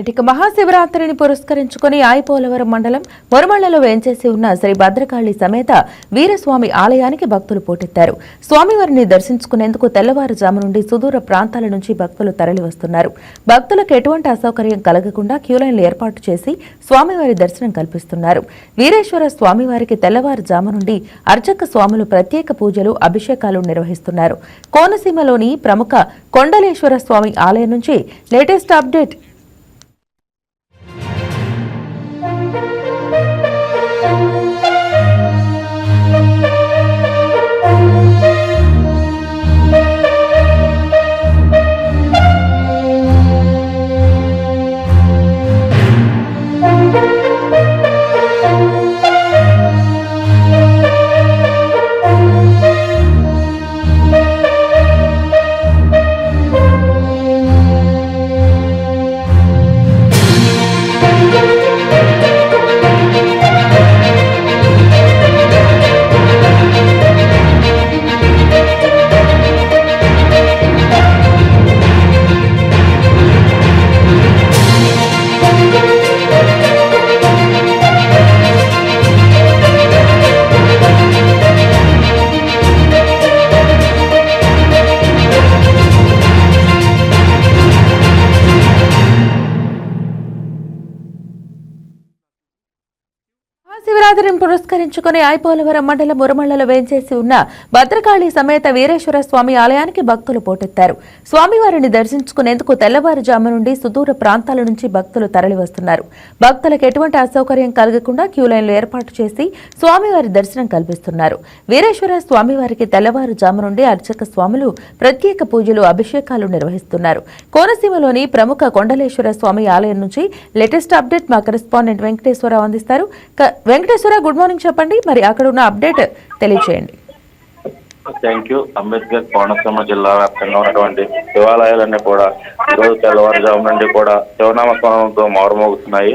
ఇక మహాశివరాత్రిని పురస్కరించుకుని ఐపోలవరం మండలం మొరమళ్లలో వేంచేసి ఉన్న శ్రీ భద్రకాళి సమేత వీరస్వామి ఆలయానికి భక్తులు పోటెత్తారు. స్వామివారిని దర్శించుకునేందుకు తెల్లవారుజాము నుండి సుదూర ప్రాంతాల నుంచి భక్తులు తరలివస్తున్నారు. భక్తులకు ఎటువంటి అసౌకర్యం కలగకుండా క్యూలైన్లు ఏర్పాటు చేసి స్వామివారి దర్శనం కల్పిస్తున్నారు. వీరేశ్వర స్వామివారికి తెల్లవారుజాము నుండి అర్చక స్వాములు ప్రత్యేక పూజలు, అభిషేకాలు నిర్వహిస్తున్నారు. కోనసీమలోని ప్రముఖ కొండలేశ్వర స్వామి ఆలయం నుంచి లేటెస్ట్ అప్డేట్. శివరాత్రిని పురస్కరించుకుని ఐపోలవరం మండలం మురమళ్లలో వేంచేసి ఉన్న భద్రకాళి సమేత వీరేశ్వర స్వామి ఆలయానికి భక్తులు పోటెత్తారు. స్వామివారిని దర్శించుకునేందుకు తెల్లవారుజాము నుండి సుదూర ప్రాంతాల నుంచి భక్తులు తరలివస్తున్నారు. భక్తులకు ఎటువంటి అసౌకర్యం కలగకుండా క్యూలైన్లు ఏర్పాటు చేసి స్వామివారి దర్శనం కల్పిస్తున్నారు. వీరేశ్వర స్వామివారికి తెల్లవారుజాము నుండి అర్చక స్వాములు ప్రత్యేక పూజలు, అభిషేకాలు నిర్వహిస్తున్నారు. కోనసీమలోని ప్రముఖ కొండలేశ్వర స్వామి ఆలయం నుంచి లేటెస్ట్ అప్డేట్ మా కరెస్పాండెంట్ వెంకటేశ్వరరావు అందిస్తారు. Venkateswara, good morning. చెప్పండి, మరి అక్కడ ఉన్న అప్డేట్ తెలియజేయండి. Thank you. అంబేద్కర్ కోనసీమ జిల్లా వ్యాప్తంగా ఉన్నటువంటి శివాలయాలన్నీ కూడా ఈరోజు తెల్లవారుజాము నుండి కూడా శివనామస్మరణంతో మారుమోగుతున్నాయి.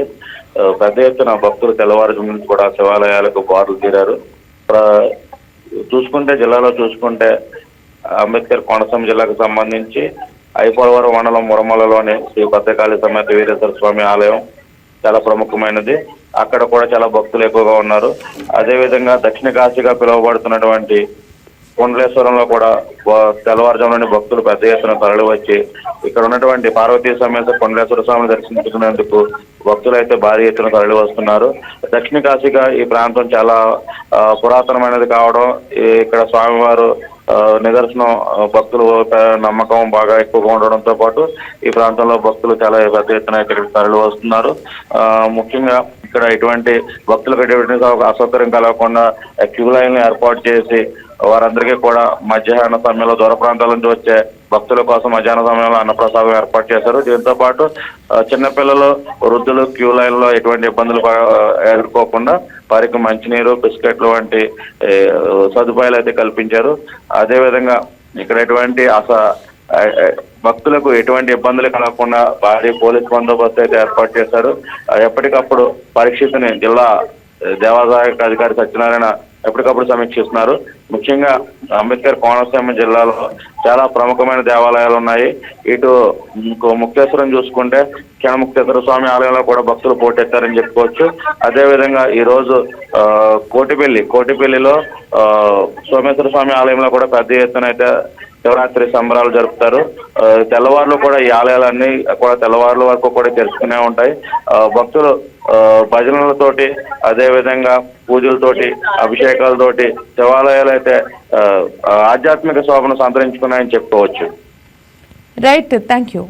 పెద్ద ఎత్తున భక్తులు తెల్లవారుజాము నుంచి కూడా శివాలయాలకు బారులు తీరారు. జిల్లాలో చూసుకుంటే అంబేద్కర్ కోనసీమ జిల్లాకు సంబంధించి ఐపోలవరం మండలం మురమలలోని శ్రీ భద్రకాళి సమేత వీరేశ్వర స్వామి ఆలయం చాలా ప్రముఖమైనది. అక్కడ కూడా చాలా భక్తులు ఎక్కువగా ఉన్నారు. అదేవిధంగా దక్షిణ కాశీగా పిలువబడుతున్నటువంటి కొండలేశ్వరంలో కూడా తెల్లవారుజాము నుండి భక్తులు పెద్ద ఎత్తున తరలి వచ్చి ఇక్కడ ఉన్నటువంటి పార్వతీ సమేత కొండలేశ్వర స్వామిని దర్శించుకునేందుకు భక్తులు అయితే భారీ ఎత్తున తరలి వస్తున్నారు. దక్షిణ కాశీగా ఈ ప్రాంతం చాలా పురాతనమైనది కావడం, ఇక్కడ స్వామివారు నిదర్శనం, భక్తులు నమ్మకం బాగా ఎక్కువగా ఉండడంతో పాటు ఈ ప్రాంతంలో భక్తులు చాలా పెద్ద ఎత్తున ఇక్కడికి తరలి వస్తున్నారు. ముఖ్యంగా ఇక్కడ ఎటువంటి భక్తులకు ఎటువంటి అసౌకర్యం కలగకుండా క్యూ లైన్లు ఏర్పాటు చేసి వారందరికీ కూడా మధ్యాహ్న సమయంలో దూర ప్రాంతాల నుంచి వచ్చే భక్తుల కోసం మధ్యాహ్న సమయంలో అన్నప్రసాదం ఏర్పాటు చేశారు. దీంతో పాటు చిన్నపిల్లలు, వృద్ధులు క్యూ లైన్లో ఎటువంటి ఇబ్బందులు ఎదుర్కోకుండా వారికి మంచినీరు, బిస్కెట్లు వంటి సదుపాయాలు అయితే కల్పించారు. అదేవిధంగా ఇక్కడ ఎటువంటి భక్తులకు ఎటువంటి ఇబ్బందులు కలగకుండా భారీ పోలీస్ బందోబస్తు అయితే ఏర్పాటు చేశారు. ఎప్పటికప్పుడు పరిస్థితిని జిల్లా దేవాదాయ అధికారి సత్యనారాయణ ఎప్పటికప్పుడు సమీక్షిస్తున్నారు. ముఖ్యంగా అంబేద్కర్ కోనసీమ జిల్లాలో చాలా ప్రముఖమైన దేవాలయాలు ఉన్నాయి. ఇటు ముక్తేశ్వరం చూసుకుంటే ముక్తేశ్వర స్వామి ఆలయంలో కూడా భక్తులు పోటెత్తారని చెప్పుకోవచ్చు. అదేవిధంగా ఈరోజు కోటిపల్లిలో సోమేశ్వర స్వామి ఆలయంలో కూడా పెద్ద ఎత్తున అయితే శివరాత్రి సంబరాలు జరుపుతారు. తెల్లవారులు కూడా ఈ ఆలయాలన్నీ కూడా తెల్లవారుల వరకు కూడా తెరుచుకునే ఉంటాయి. భక్తులు భజనలతోటి, అదేవిధంగా పూజలతోటి, అభిషేకాలతోటి శివాలయాలు అయితే ఆధ్యాత్మిక శోభను సంతరించుకున్నాయని చెప్పుకోవచ్చు. Right, thank you.